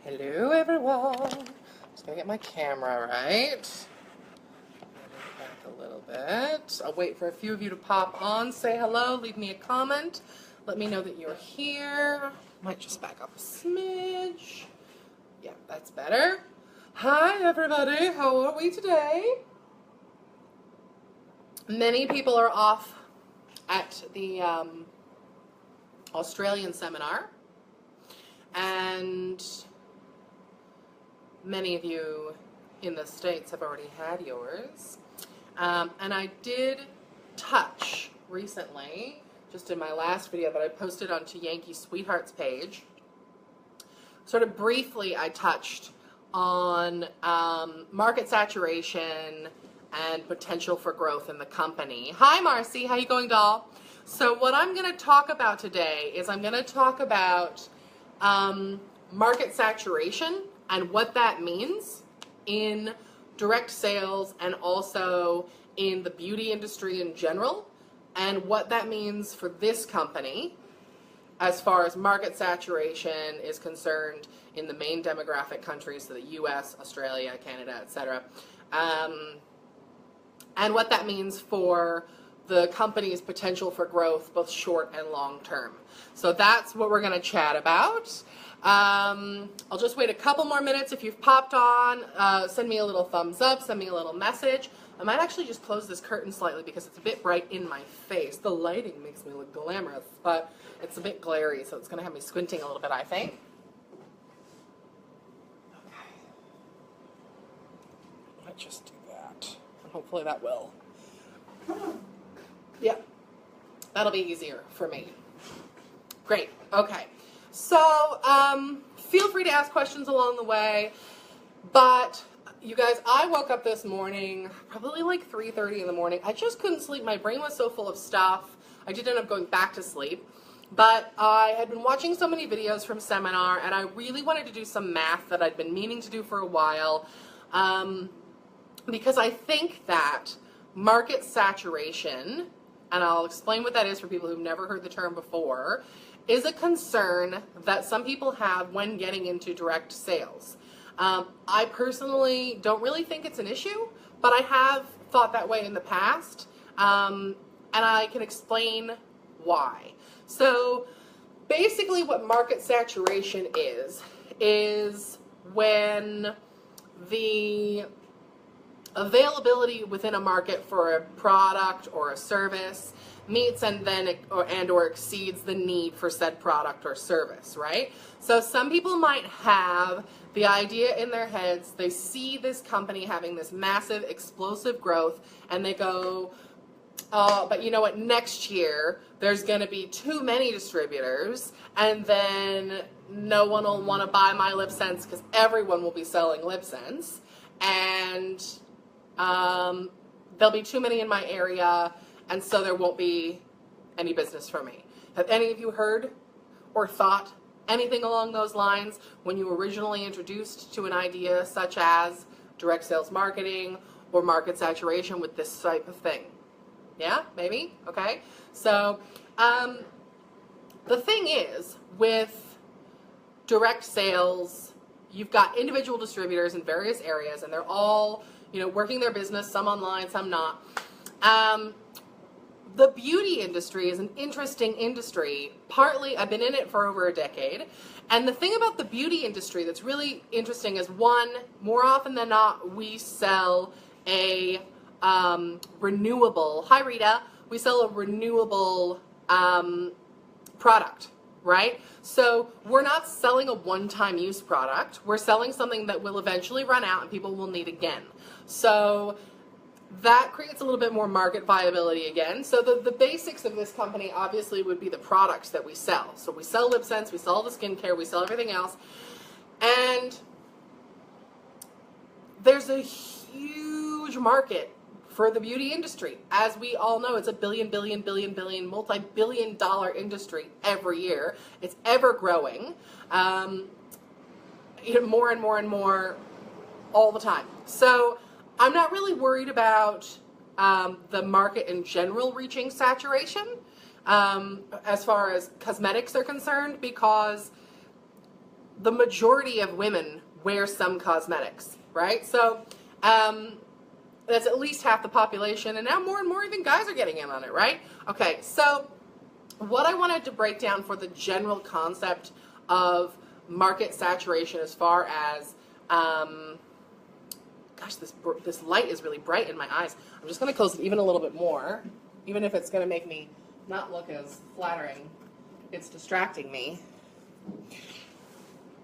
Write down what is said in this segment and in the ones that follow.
Hello everyone. Just gonna get my camera right. Move it back a little bit. I'll wait for a few of you to pop on, say hello, leave me a comment. Let me know that you're here. Might just back up a smidge. Yeah, that's better. Hi everybody, how are we today? Many people are off at the Australian seminar, and many of you in the States have already had yours. And I did touch recently, just in my last video that I posted onto Yankee Sweetheart's page, sort of briefly I touched on market saturation and potential for growth in the company. Hi Marcy, how you going, doll? So what I'm going to talk about today is I'm going to talk about market saturation and what that means in direct sales and also in the beauty industry in general, and what that means for this company as far as market saturation is concerned in the main demographic countries, so the US, Australia, Canada, etc. And what that means for the company's potential for growth, both short and long term. So that's what we're going to chat about. I'll just wait a couple more minutes. If you've popped on, send me a little thumbs up, send me a little message. I might actually just close this curtain slightly because it's a bit bright in my face. The lighting makes me look glamorous, but it's a bit glary, so it's going to have me squinting a little bit, I think. Okay. Might just do that, and hopefully that will. Yeah, that'll be easier for me. Great, okay. So, feel free to ask questions along the way, but you guys, I woke up this morning, probably like 3:30 in the morning. I just couldn't sleep. My brain was so full of stuff. I did end up going back to sleep, but I had been watching so many videos from seminar, and I really wanted to do some math that I'd been meaning to do for a while, because I think that market saturation, and I'll explain what that is for people who've never heard the term before, is a concern that some people have when getting into direct sales. I personally don't really think it's an issue, but I have thought that way in the past, and I can explain why. So basically what market saturation is when the availability within a market for a product or a service meets and or exceeds the need for said product or service, right? So some people might have the idea in their heads, they see this company having this massive explosive growth, and they go, oh, but you know what, next year there's going to be too many distributors, and then no one will want to buy my LipSense because everyone will be selling LipSense, and there'll be too many in my area, and so there won't be any business for me. Have any of you heard or thought anything along those lines when you were originally introduced to an idea such as direct sales marketing or market saturation with this type of thing? Yeah, maybe? Okay. So the thing is, with direct sales, you've got individual distributors in various areas, and they're all, you know, working their business, some online, some not. The beauty industry is an interesting industry. Partly, I've been in it for over a decade, and the thing about the beauty industry that's really interesting is, one, more often than not, we sell a renewable, hi Rita, we sell a renewable product, right? So we're not selling a one-time use product. We're selling something that will eventually run out and people will need again. So that creates a little bit more market viability again. So the basics of this company obviously would be the products that we sell. So we sell LipSense, we sell the skincare, we sell everything else. And there's a huge market for the beauty industry. As we all know, it's a billion, multi-billion dollar industry every year. It's ever growing, more and more and more all the time. So I'm not really worried about the market in general reaching saturation as far as cosmetics are concerned, because the majority of women wear some cosmetics, right? So that's at least half the population, and now more and more even guys are getting in on it, right? Okay, so what I wanted to break down for the general concept of market saturation as far as, gosh, this light is really bright in my eyes. I'm just going to close it even a little bit more, even if it's going to make me not look as flattering. It's distracting me.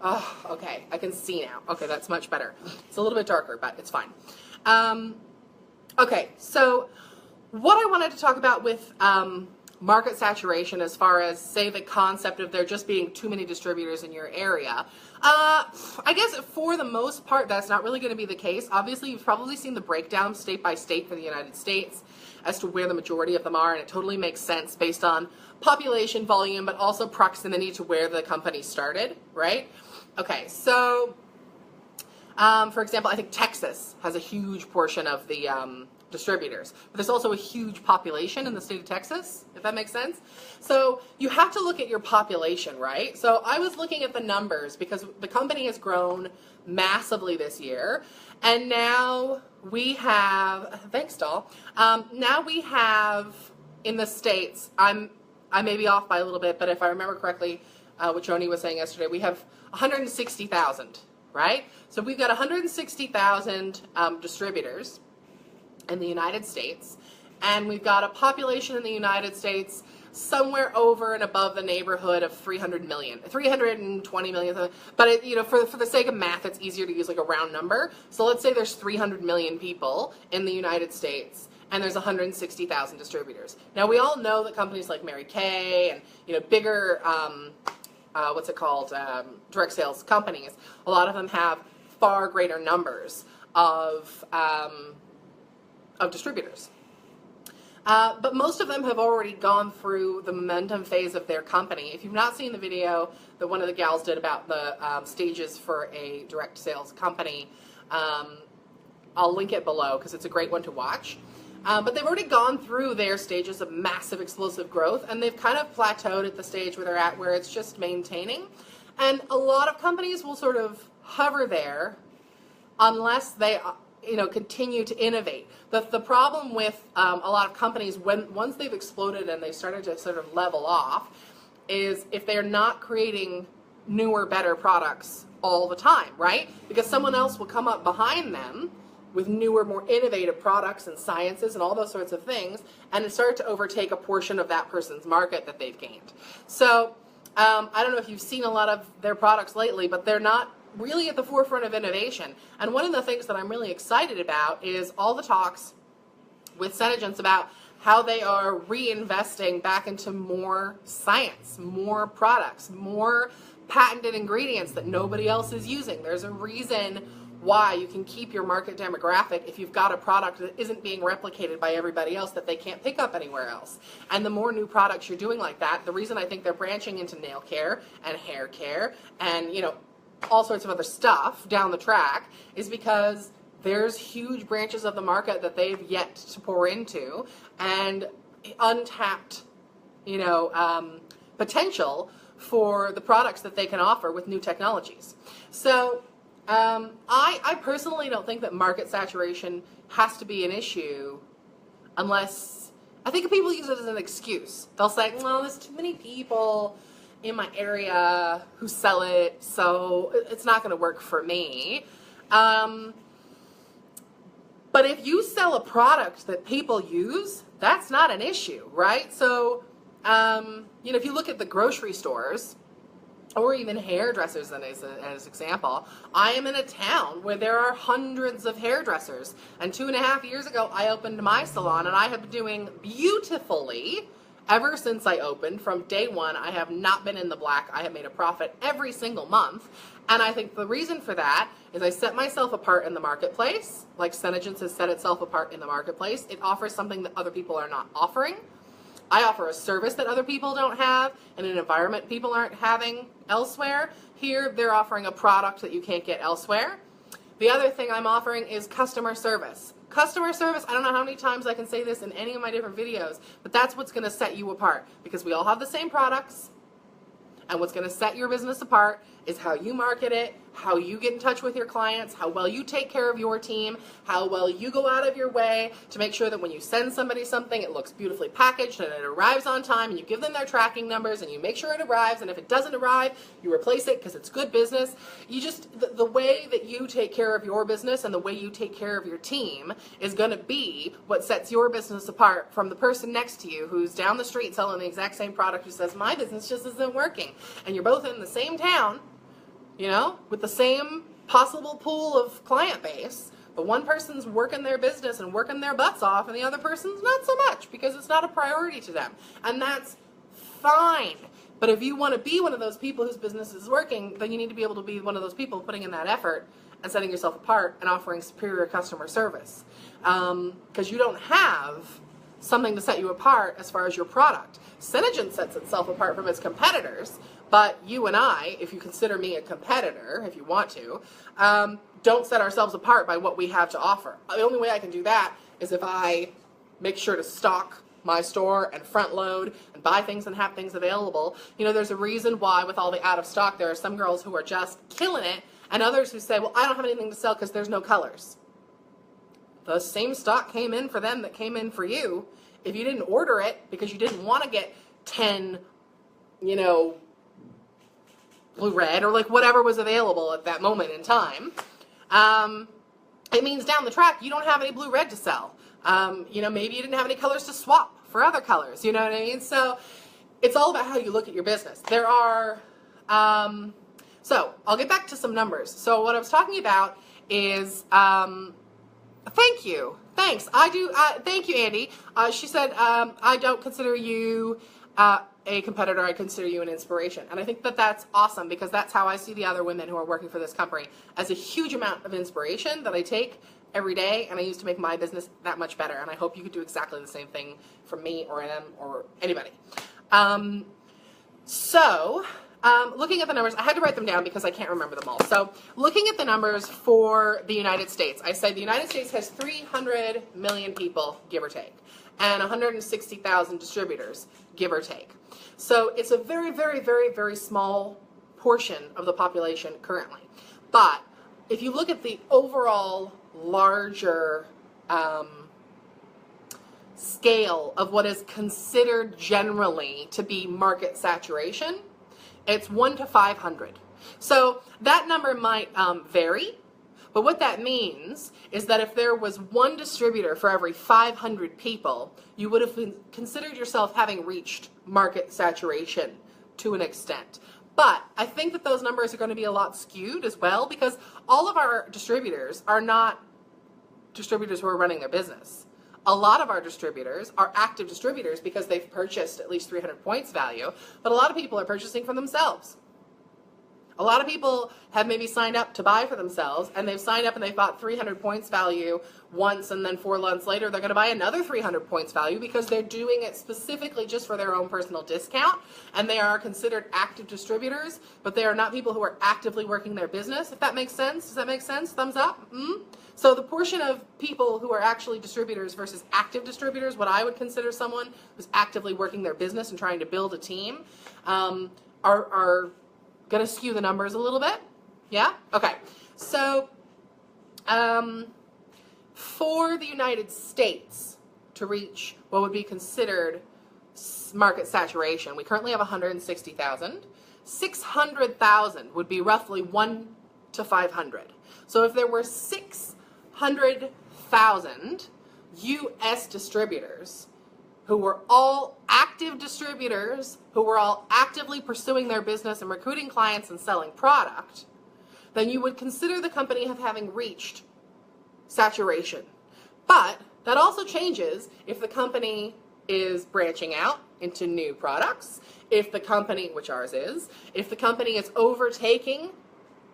Oh, okay, I can see now. Okay, that's much better. It's a little bit darker, but it's fine. Okay, so what I wanted to talk about with market saturation as far as, say, the concept of there just being too many distributors in your area, I guess for the most part that's not really going to be the case. Obviously, you've probably seen the breakdown state by state for the United States as to where the majority of them are, and it totally makes sense based on population volume, but also proximity to where the company started, right? Okay, so for example, I think Texas has a huge portion of the distributors, but there's also a huge population in the state of Texas, if that makes sense. So you have to look at your population, right? So I was looking at the numbers because the company has grown massively this year, and now we have, thanks doll, now we have in the States, I may be off by a little bit, but if I remember correctly, what Joni was saying yesterday, we have 160,000, right? So we've got 160,000 distributors in the United States, and we've got a population in the United States somewhere over and above the neighborhood of 300 million, 320 million, but it, you know, for the sake of math, it's easier to use like a round number. So let's say there's 300 million people in the United States, and there's 160,000 distributors. Now we all know that companies like Mary Kay and, you know, bigger, what's it called, direct sales companies, a lot of them have far greater numbers of distributors. But most of them have already gone through the momentum phase of their company. If you've not seen the video that one of the gals did about the stages for a direct sales company, I'll link it below because it's a great one to watch. But they've already gone through their stages of massive explosive growth, and they've kind of plateaued at the stage where they're at, where it's just maintaining. And a lot of companies will sort of hover there unless they continue to innovate. The problem with a lot of companies, once they've exploded and they've started to sort of level off, is if they're not creating newer, better products all the time, right? Because someone else will come up behind them with newer, more innovative products and sciences and all those sorts of things, and start to overtake a portion of that person's market that they've gained. So I don't know if you've seen a lot of their products lately, but they're not really at the forefront of innovation. And one of the things that I'm really excited about is all the talks with Senegence about how they are reinvesting back into more science, more products, more patented ingredients that nobody else is using. There's a reason why you can keep your market demographic if you've got a product that isn't being replicated by everybody else that they can't pick up anywhere else. And the more new products you're doing like that, the reason I think they're branching into nail care and hair care and, you know, all sorts of other stuff down the track is because there's huge branches of the market that they've yet to pour into and untapped, potential for the products that they can offer with new technologies. So I personally don't think that market saturation has to be an issue unless, I think people use it as an excuse. They'll say, well, there's too many people in my area who sell it, so it's not going to work for me. But if you sell a product that people use, that's not an issue, right? So, if you look at the grocery stores, or even hairdressers as an example, I am in a town where there are hundreds of hairdressers. And 2.5 years ago, I opened my salon, and I have been doing beautifully ever since I opened. From day one, I have not been in the black. I have made a profit every single month. And I think the reason for that is I set myself apart in the marketplace, like Senegence has set itself apart in the marketplace. It offers something that other people are not offering. I offer a service that other people don't have in an environment people aren't having elsewhere. Here, they're offering a product that you can't get elsewhere. The other thing I'm offering is customer service. Customer service, I don't know how many times I can say this in any of my different videos, but that's what's going to set you apart, because we all have the same products, and what's going to set your business apart is how you market it, how you get in touch with your clients, how well you take care of your team, how well you go out of your way to make sure that when you send somebody something, it looks beautifully packaged and it arrives on time, and you give them their tracking numbers and you make sure it arrives, and if it doesn't arrive, you replace it because it's good business. You just, the way that you take care of your business and the way you take care of your team is going to be what sets your business apart from the person next to you who's down the street selling the exact same product, who says, my business just isn't working. And you're both in the same town, you know, with the same possible pool of client base, but one person's working their business and working their butts off and the other person's not so much because it's not a priority to them. And that's fine. But if you want to be one of those people whose business is working, then you need to be able to be one of those people putting in that effort and setting yourself apart and offering superior customer service. Because you don't have something to set you apart as far as your product. Senegence sets itself apart from its competitors, but you and I, if you consider me a competitor, if you want to, don't set ourselves apart by what we have to offer. The only way I can do that is if I make sure to stock my store and front load and buy things and have things available. You know, there's a reason why with all the out of stock, there are some girls who are just killing it and others who say, well, I don't have anything to sell because there's no colors. The same stock came in for them that came in for you. If you didn't order it because you didn't want to get 10, you know, blue red or like whatever was available at that moment in time, it means down the track you don't have any blue red to sell. You know, maybe you didn't have any colors to swap for other colors, you know what I mean? So it's all about how you look at your business. There are, so I'll get back to some numbers. So what I was talking about is, thank you. Thanks. I do. Thank you, Andy. She said, I don't consider you a competitor. I consider you an inspiration. And I think that that's awesome because that's how I see the other women who are working for this company, as a huge amount of inspiration that I take every day and I use to make my business that much better. And I hope you could do exactly the same thing from me or them or anybody. Looking at the numbers, I had to write them down because I can't remember them all. So looking at the numbers for the United States, I said the United States has 300 million people, give or take, and 160,000 distributors, give or take. So it's a very, very, very, very small portion of the population currently. But if you look at the overall larger scale of what is considered generally to be market saturation, it's 1 to 500. So that number might vary, but what that means is that if there was one distributor for every 500 people, you would have considered yourself having reached market saturation to an extent. But I think that those numbers are going to be a lot skewed as well because all of our distributors are not distributors who are running their business. A lot of our distributors are active distributors because they've purchased at least 300 points value, but a lot of people are purchasing for themselves. A lot of people have maybe signed up to buy for themselves, and they've signed up and they've bought 300 points value once, and then 4 months later they're going to buy another 300 points value because they're doing it specifically just for their own personal discount, and they are considered active distributors, but they are not people who are actively working their business, if that makes sense. Does that make sense? Thumbs up? So the portion of people who are actually distributors versus active distributors, what I would consider someone who's actively working their business and trying to build a team, are going to skew the numbers a little bit. Yeah? Okay. So for the United States to reach what would be considered market saturation, we currently have 160,000. 600,000 would be roughly 1 to 500. So if there were 600,000 U.S. distributors who were all active distributors, who were all actively pursuing their business and recruiting clients and selling product, then you would consider the company of having reached saturation. But that also changes if the company is branching out into new products, if the company, which ours is, if the company is overtaking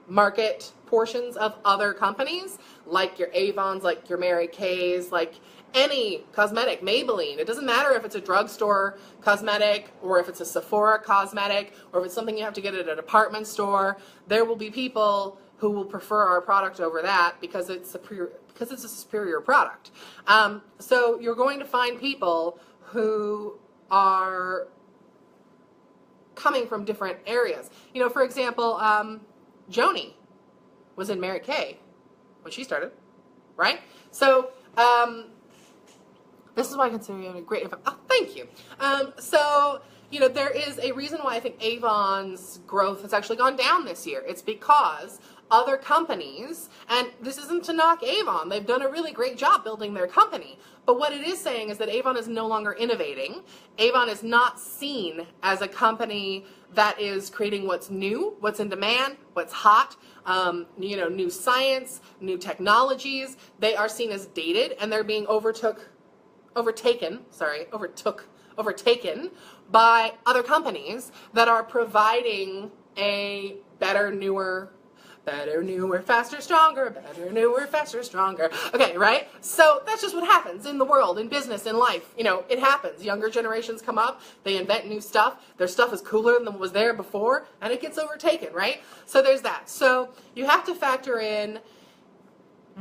market portions of other companies, like your Avons, like your Mary Kay's, like any cosmetic, Maybelline. It doesn't matter if it's a drugstore cosmetic or if it's a Sephora cosmetic or if it's something you have to get at a department store. There will be people who will prefer our product over that because it's a superior product. So you're going to find people who are coming from different areas. You know, for example, Joni was in Mary Kay when she started, right? So, this is why I consider you a great, oh, thank you. So, you know, there is a reason why I think Avon's growth has actually gone down this year. It's because other companies, and this isn't to knock Avon, they've done a really great job building their company, but what it is saying is that Avon is no longer innovating. Avon is not seen as a company that is creating what's new, what's in demand, what's hot, you know, new science, new technologies. They are seen as dated, and they're being overtaken by other companies that are providing a better, newer, faster, stronger, better, newer, faster, stronger. Okay, right? So that's just what happens in the world, in business, in life. You know, it happens. Younger generations come up, they invent new stuff, their stuff is cooler than what was there before, and it gets overtaken, right? So there's that. So you have to factor in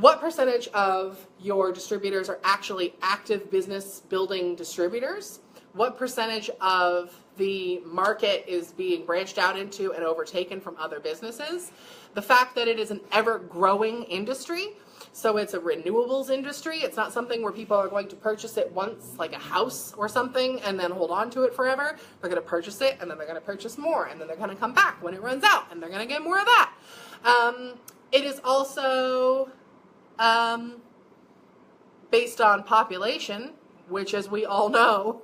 what percentage of your distributors are actually active business building distributors? What percentage of the market is being branched out into and overtaken from other businesses? The fact that it is an ever-growing industry, so it's a renewables industry. It's not something where people are going to purchase it once, like a house or something, and then hold on to it forever. They're going to purchase it, and then they're going to purchase more, and then they're going to come back when it runs out, and they're going to get more of that. It is also based on population, which, as we all know,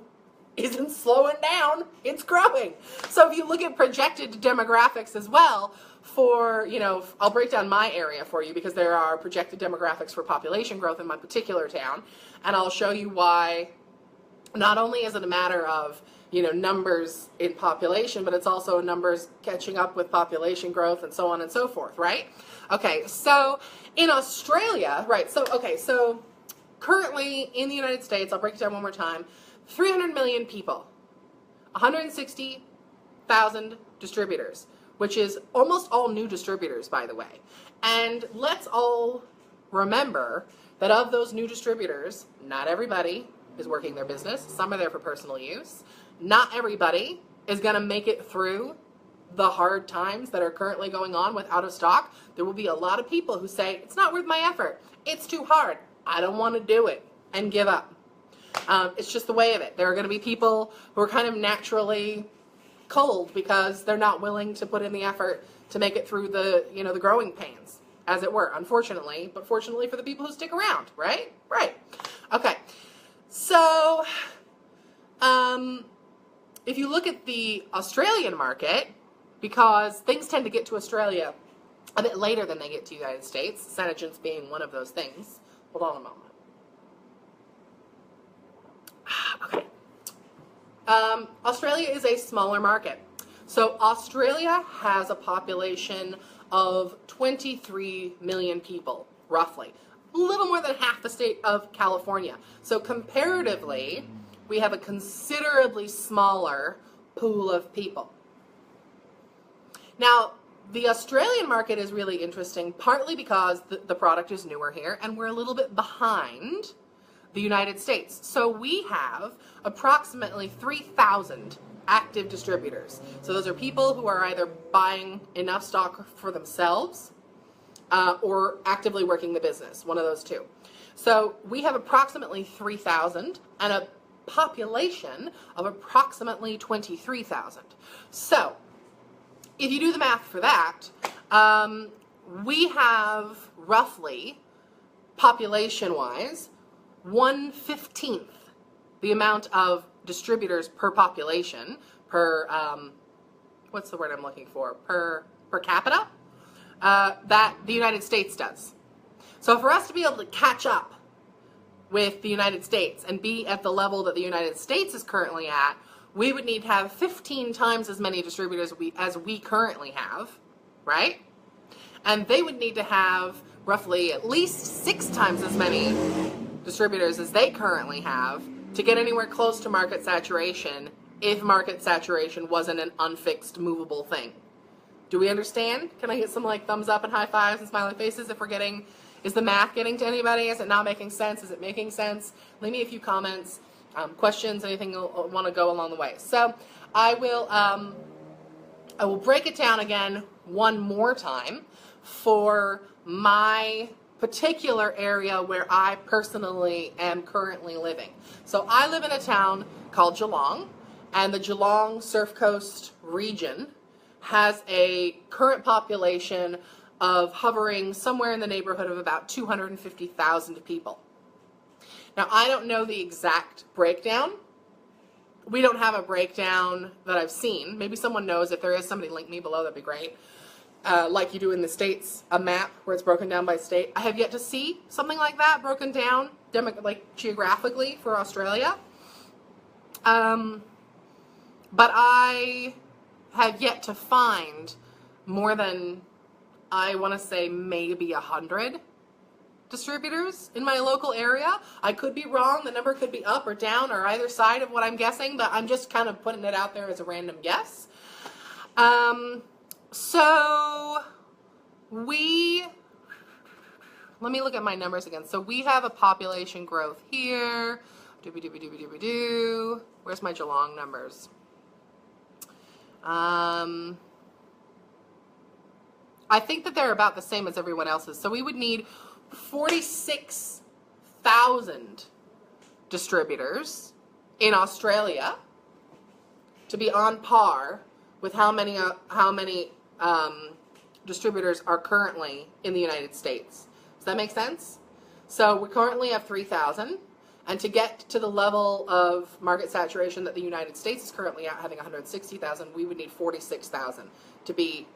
isn't slowing down, it's growing. So if you look at projected demographics as well for, you know, I'll break down my area for you because there are projected demographics for population growth in my particular town, and I'll show you why not only is it a matter of, you know, numbers in population, but it's also numbers catching up with population growth and so on and so forth, right? Okay, so in Australia, right, so currently in the United States, I'll break it down one more time, 300 million people, 160,000 distributors, which is almost all new distributors, by the way. And let's all remember that of those new distributors, not everybody is working their business. Some are there for personal use. Not everybody is going to make it through the hard times that are currently going on with out of stock. There will be a lot of people who say, it's not worth my effort. It's too hard. I don't want to do it, and give up. It's just the way of it. There are going to be people who are kind of naturally cold because they're not willing to put in the effort to make it through the, you know, the growing pains, as it were, unfortunately, but fortunately for the people who stick around, right? Right. Okay. So, if you look at the Australian market, because things tend to get to Australia a bit later than they get to the United States, Senegence being one of those things. Hold on a moment. Okay. Australia is a smaller market. So Australia has a population of 23 million people, roughly. A little more than half the state of California. So comparatively, we have a considerably smaller pool of people. Now, the Australian market is really interesting, partly because the product is newer here, and we're a little bit behind the United States. So we have approximately 3,000 active distributors. So those are people who are either buying enough stock for themselves or actively working the business, one of those two. So we have approximately 3,000 and a population of approximately 23,000. So if you do the math for that, we have roughly, population-wise, 1/15 the amount of distributors per population, per, what's the word I'm looking for, per capita, that the United States does. So for us to be able to catch up with the United States and be at the level that the United States is currently at, we would need to have 15 times as many distributors as we currently have, right? And they would need to have roughly at least 6 times as many distributors as they currently have to get anywhere close to market saturation if market saturation wasn't an unfixed, movable thing. Do we understand? Can I get some like thumbs up and high fives and smiley faces if we're getting, is the math getting to anybody? Is it not making sense? Is it making sense? Leave me a few comments, questions, anything you'll want to go along the way. So I will I will break it down again one more time for my particular area where I personally am currently living. So I live in a town called Geelong, and the Geelong Surf Coast region has a current population of hovering somewhere in the neighborhood of about 250,000 people. Now, I don't know the exact breakdown. We don't have a breakdown that I've seen. Maybe someone knows. If there is, somebody link me below, that'd be great. Like you do in the States, a map where it's broken down by state. I have yet to see something like that broken down like geographically for Australia. But I have yet to find more than, I want to say, maybe 100 distributors in my local area. I could be wrong. The number could be up or down or either side of what I'm guessing, but I'm just kind of putting it out there as a random guess. So let me look at my numbers again. So we have a population growth here. Where's my Geelong numbers? I think that they're about the same as everyone else's. So we would need 46,000 distributors in Australia to be on par with how many distributors are currently in the United States. Does that make sense? So we currently have 3,000, and to get to the level of market saturation that the United States is currently at, having 160,000, we would need 46,000 to be,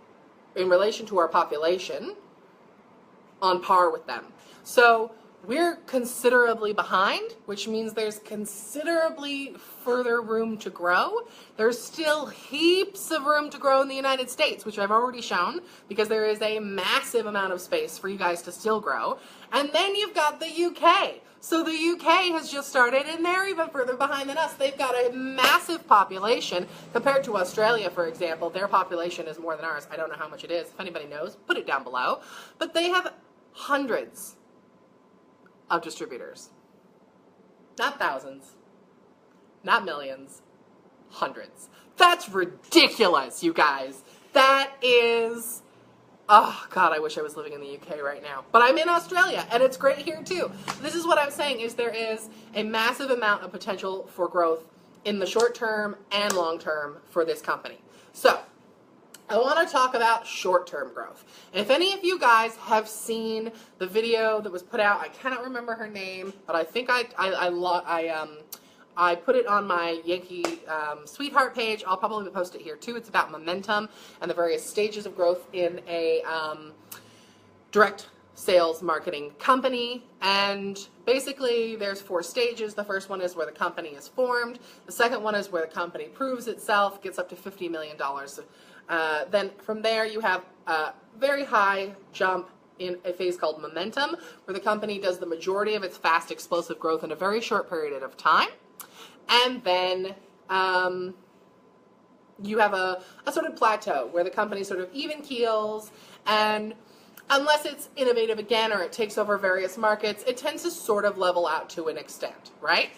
in relation to our population, on par with them. So we're considerably behind, which means there's considerably further room to grow. There's still heaps of room to grow in the United States, which I've already shown, because there is a massive amount of space for you guys to still grow. And then you've got the UK. So the UK has just started, and they're even further behind than us. They've got a massive population compared to Australia, for example. Their population is more than ours. I don't know how much it is. If anybody knows, put it down below. But they have hundreds of distributors. Not thousands, not millions, hundreds. That's ridiculous, you guys. That is, oh God, I wish I was living in the UK right now. But I'm in Australia, and it's great here too. This is what I'm saying, is there is a massive amount of potential for growth in the short term and long term for this company. So I want to talk about short-term growth. And if any of you guys have seen the video that was put out, I cannot remember her name, but I think I put it on my Yankee Sweetheart page. I'll probably post it here too. It's about momentum and the various stages of growth in a direct sales marketing company. And basically there's 4 stages. The first one is where the company is formed. The second one is where the company proves itself, gets up to $50 million. Then from there you have a very high jump in a phase called momentum, where the company does the majority of its fast explosive growth in a very short period of time. And then you have a sort of plateau where the company sort of even keels, and unless it's innovative again or it takes over various markets, it tends to sort of level out to an extent, right?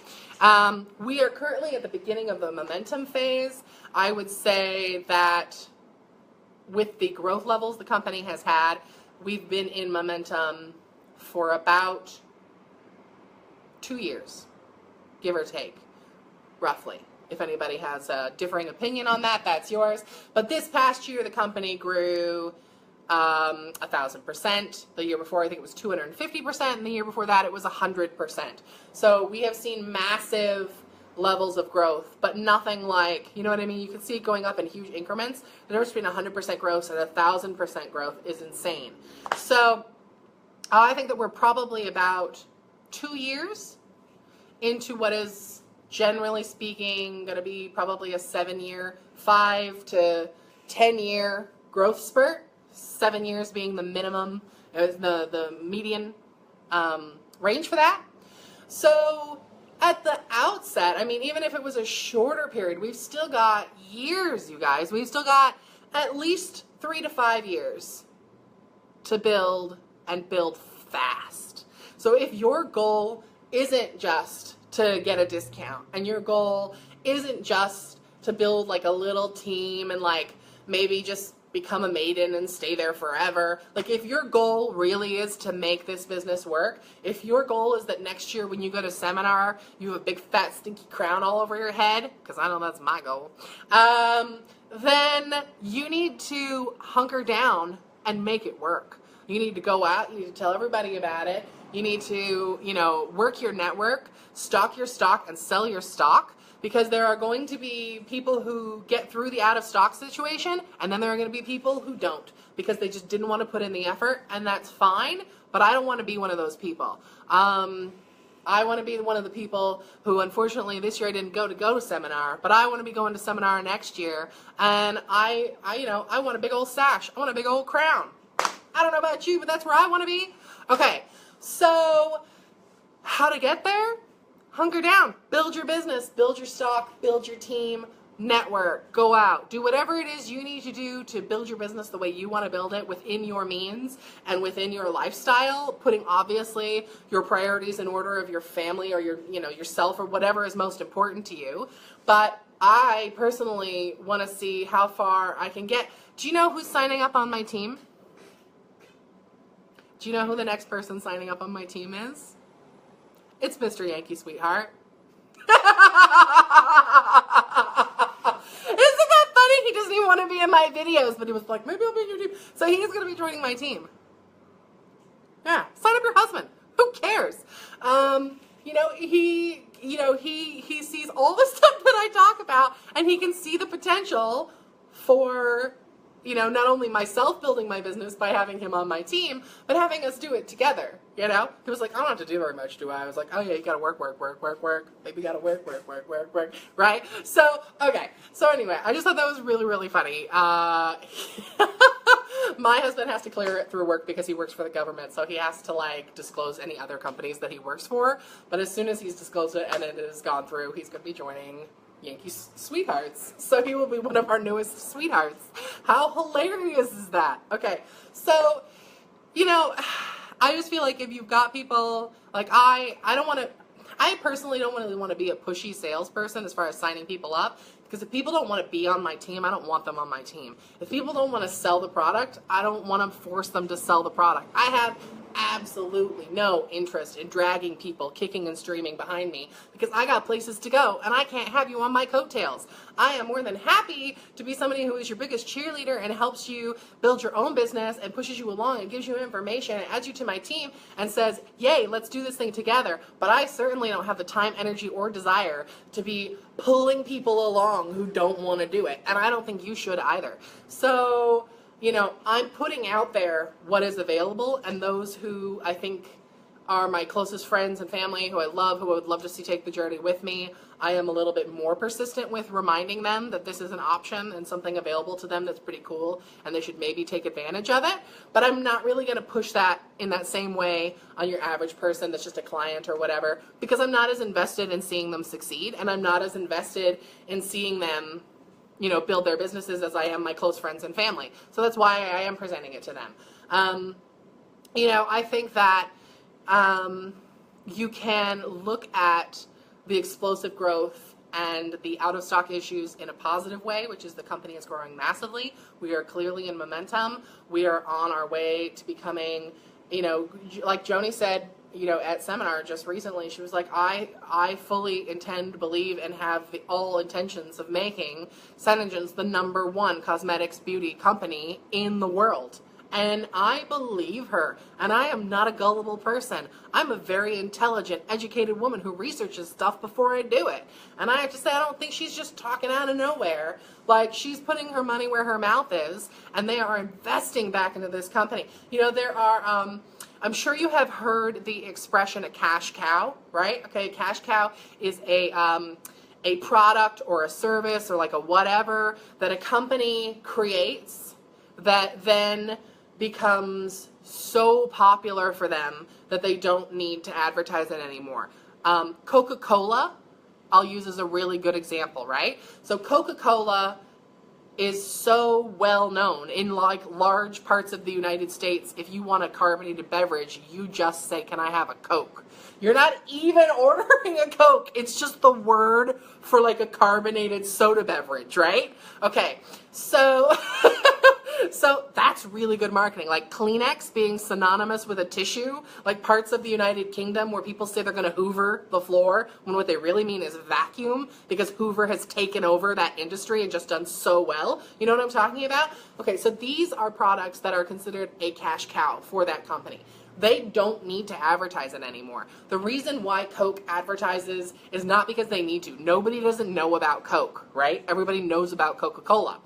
We are currently at the beginning of the momentum phase. I would say that with the growth levels the company has had, we've been in momentum for about 2 years, give or take, roughly. If anybody has a differing opinion on that, that's yours. But this past year, the company grew 1,000%. The year before, I think it was 250%, and the year before that, it was 100%. So we have seen massive levels of growth, but nothing like, you know what I mean? You can see it going up in huge increments. The difference between 100% growth and 1,000% growth is insane. So I think that we're probably about 2 years into what is, generally speaking, going to be probably a 7-year, 5 to 10-year growth spurt. 7 years being the minimum, the median range for that. So at the outset, I mean, even if it was a shorter period, we've still got years, you guys. We've still got at least 3 to 5 years to build, and build fast. So if your goal isn't just to get a discount, and your goal isn't just to build like a little team and like maybe just become a maiden and stay there forever. Like, if your goal really is to make this business work, if your goal is that next year when you go to seminar, you have a big fat stinky crown all over your head, because I know that's my goal, then you need to hunker down and make it work. You need to go out, you need to tell everybody about it, you need to, you know, work your network, stock your stock, and sell your stock. Because there are going to be people who get through the out-of-stock situation, and then there are going to be people who don't, because they just didn't want to put in the effort, and that's fine, but I don't want to be one of those people. I want to be one of the people who, unfortunately, this year I didn't go to seminar, but I want to be going to seminar next year, and I want a big old sash. I want a big old crown. I don't know about you, but that's where I want to be. Okay, so how to get there? Hunker down, build your business, build your stock, build your team, network, go out, do whatever it is you need to do to build your business the way you want to build it within your means and within your lifestyle, putting obviously your priorities in order of your family or your, yourself or whatever is most important to you. But I personally want to see how far I can get. Do you know who's signing up on my team? Do you know who the next person signing up on my team is? It's Mr. Yankee Sweetheart. Isn't that funny? He doesn't even want to be in my videos, but he was like, maybe I'll be in your team. So he's going to be joining my team. Yeah, sign up your husband. Who cares? He sees all the stuff that I talk about, and he can see the potential for, not only myself building my business by having him on my team, but having us do it together. He was like, I don't have to do very much, do I? I was like, oh yeah, you gotta work. Baby, you gotta work, right? So, okay. So anyway, I just thought that was really, really funny. My husband has to clear it through work because he works for the government, so he has to, disclose any other companies that he works for. But as soon as he's disclosed it and it has gone through, he's gonna be joining Yankee Sweethearts. So he will be one of our newest sweethearts. How hilarious is that? Okay, so, I just feel like if you've got people, I personally don't really want to be a pushy salesperson as far as signing people up, because if people don't want to be on my team, I don't want them on my team. If people don't want to sell the product, I don't want to force them to sell the product. I have absolutely no interest in dragging people kicking and streaming behind me, because I got places to go and I can't have you on my coattails. I am more than happy to be somebody who is your biggest cheerleader and helps you build your own business and pushes you along and gives you information and adds you to my team and says, yay, let's do this thing together. But I certainly don't have the time, energy, or desire to be pulling people along who don't want to do it. And I don't think you should either. So, I'm putting out there what is available, and those who I think are my closest friends and family, who I love, who I would love to see take the journey with me, I am a little bit more persistent with reminding them that this is an option and something available to them that's pretty cool, and they should maybe take advantage of it. But I'm not really going to push that in that same way on your average person that's just a client or whatever, because I'm not as invested in seeing them succeed, and I'm not as invested in seeing them build their businesses as I am my close friends and family. So that's why I am presenting it to them. I think that you can look at the explosive growth and the out-of-stock issues in a positive way, which is the company is growing massively. We are clearly in momentum. We are on our way to becoming, like Joni said, at seminar just recently, she was like, I fully intend, believe, and have all intentions of making Senegence the #1 cosmetics beauty company in the world. And I believe her. And I am not a gullible person. I'm a very intelligent, educated woman who researches stuff before I do it. And I have to say, I don't think she's just talking out of nowhere. She's putting her money where her mouth is, and they are investing back into this company. There are, I'm sure you have heard the expression a cash cow, right? Okay, a cash cow is a product or a service or a whatever that a company creates that then becomes so popular for them that they don't need to advertise it anymore. Coca-Cola, I'll use as a really good example, right? So Coca-Cola is so well known in like large parts of the United States. If you want a carbonated beverage, you just say, "Can I have a Coke?" You're not even ordering a Coke. It's just the word for like a carbonated soda beverage, right? Okay, so so that's really good marketing. Like Kleenex being synonymous with a tissue, like parts of the United Kingdom where people say they're going to hoover the floor when what they really mean is vacuum, because Hoover has taken over that industry and just done so well. You know what I'm talking about? Okay, so these are products that are considered a cash cow for that company. They don't need to advertise it anymore. The reason why Coke advertises is not because they need to. Nobody doesn't know about Coke, right? Everybody knows about Coca-Cola.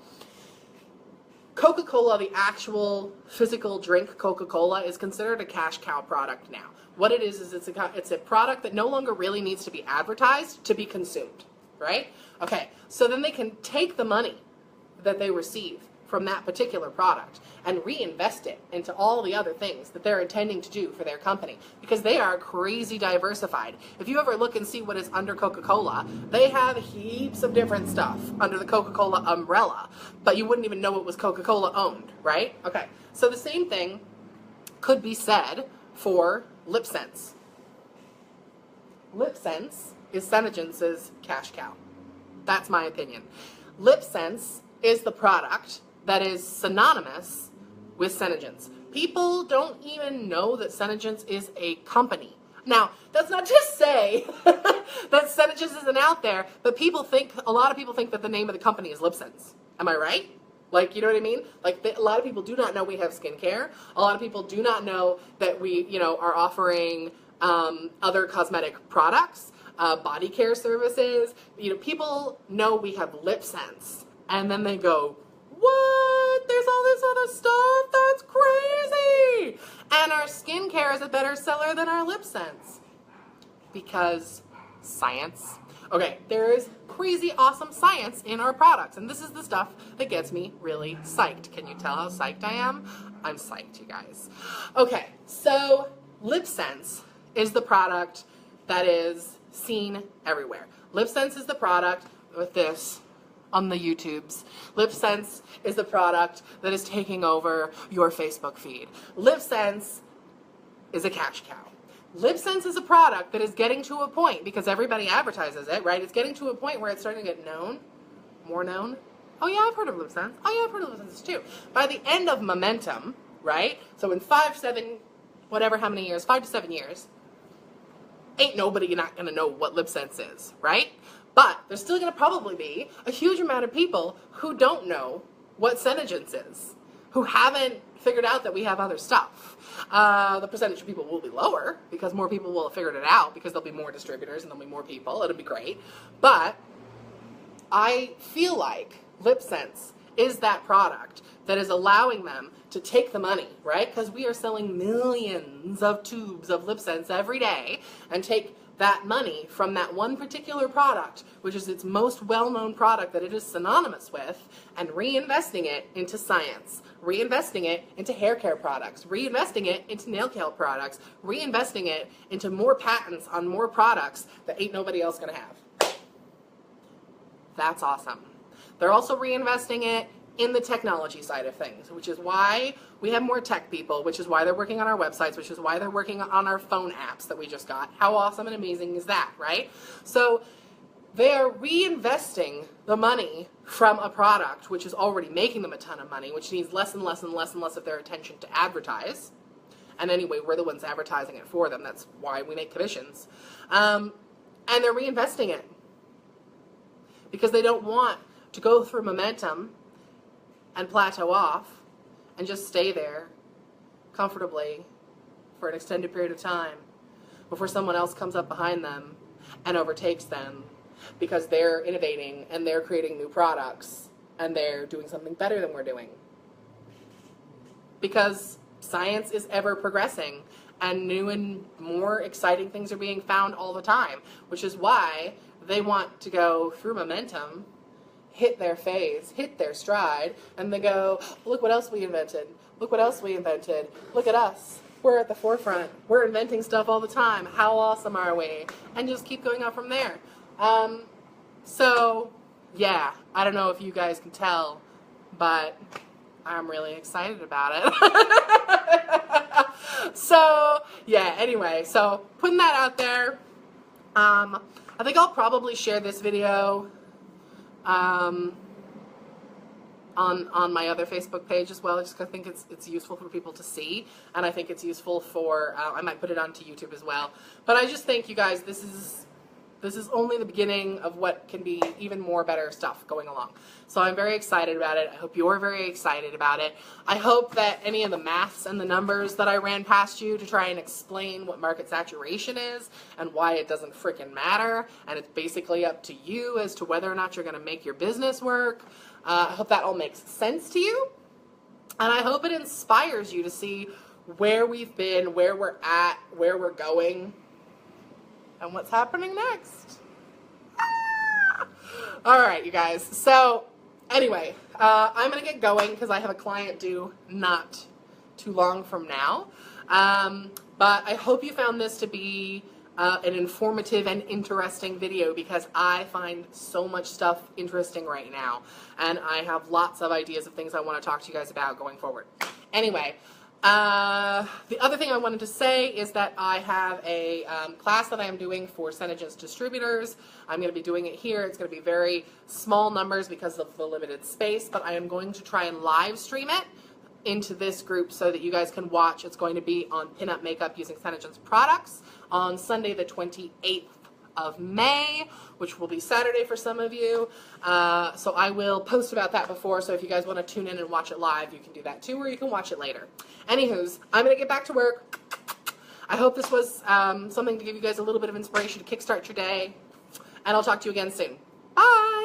Coca-Cola, the actual physical drink Coca-Cola, is considered a cash cow product now. What it is it's a product that no longer really needs to be advertised to be consumed, right? Okay, so then they can take the money that they receive from that particular product and reinvest it into all the other things that they're intending to do for their company, because they are crazy diversified. If you ever look and see what is under Coca-Cola, they have heaps of different stuff under the Coca-Cola umbrella, but you wouldn't even know it was Coca-Cola owned, right? Okay, so the same thing could be said for LipSense. LipSense is Senegence's cash cow. That's my opinion. LipSense is the product that is synonymous with Senegence. People don't even know that Senegence is a company. Now, that's not to say that Senegence isn't out there, but a lot of people think that the name of the company is LipSense. Am I right? Like, you know what I mean? Like, a lot of people do not know we have skincare. A lot of people do not know that we, are offering other cosmetic products, body care services. People know we have LipSense, and then they go, "What? There's all this other stuff? That's crazy!" And our skincare is a better seller than our LipSense. Because science. Okay, there is crazy awesome science in our products, and this is the stuff that gets me really psyched. Can you tell how psyched I am? I'm psyched, you guys. Okay, so LipSense is the product that is seen everywhere. LipSense is the product with this on the YouTubes. LipSense is the product that is taking over your Facebook feed. LipSense is a cash cow. LipSense is a product that is getting to a point, because everybody advertises it, right? It's getting to a point where it's starting to get known, more known. Oh yeah, I've heard of LipSense. Oh yeah, I've heard of LipSense too. By the end of momentum, right? So in 5 to 7 years, ain't nobody not gonna know what LipSense is, right? But there's still going to probably be a huge amount of people who don't know what Senegence is, who haven't figured out that we have other stuff. The percentage of people will be lower because more people will have figured it out, because there'll be more distributors and there'll be more people. It'll be great. But I feel like LipSense is that product that is allowing them to take the money, right? Because we are selling millions of tubes of LipSense every day, and take that money from that one particular product, which is its most well-known product that it is synonymous with, and reinvesting it into science, reinvesting it into hair care products, reinvesting it into nail care products, reinvesting it into more patents on more products that ain't nobody else gonna have. That's awesome. They're also reinvesting it in the technology side of things, which is why we have more tech people, which is why they're working on our websites, which is why they're working on our phone apps that we just got. How awesome and amazing is that, right? So they are reinvesting the money from a product which is already making them a ton of money, which needs less and less and less and less of their attention to advertise. And anyway, we're the ones advertising it for them. That's why we make commissions. And they're reinvesting it because they don't want to go through momentum and plateau off and just stay there comfortably for an extended period of time before someone else comes up behind them and overtakes them, because they're innovating and they're creating new products and they're doing something better than we're doing. Because science is ever progressing and new and more exciting things are being found all the time, which is why they want to go through momentum, hit their phase, hit their stride, and they go, look what else we invented. Look what else we invented. Look at us. We're at the forefront. We're inventing stuff all the time. How awesome are we? And just keep going up from there. So, yeah, I don't know if you guys can tell, but I'm really excited about it. So, yeah, anyway, so putting that out there. I think I'll probably share this video on my other Facebook page as well, just because I think it's useful for people to see, and I think it's useful for, I might put it onto YouTube as well. But I just think, you guys, this is only the beginning of what can be even more better stuff going along. So I'm very excited about it. I hope you're very excited about it. I hope that any of the maths and the numbers that I ran past you to try and explain what market saturation is and why it doesn't frickin' matter, and it's basically up to you as to whether or not you're going to make your business work. I hope that all makes sense to you, and I hope it inspires you to see where we've been, where we're at, where we're going, and what's happening next. Ah! All right, you guys. So anyway, I'm going to get going because I have a client due not too long from now. But I hope you found this to be an informative and interesting video, because I find so much stuff interesting right now. And I have lots of ideas of things I want to talk to you guys about going forward. Anyway, the other thing I wanted to say is that I have a class that I am doing for Senegence distributors. I'm going to be doing it here. It's going to be very small numbers because of the limited space, but I am going to try and live stream it into this group so that you guys can watch. It's going to be on pinup makeup using Senegence products on Sunday the 28th of May, which will be Saturday for some of you. So I will post about that before, so if you guys want to tune in and watch it live, you can do that too, or you can watch it later. Anywho's, I'm going to get back to work. I hope this was something to give you guys a little bit of inspiration to kickstart your day, and I'll talk to you again soon. Bye!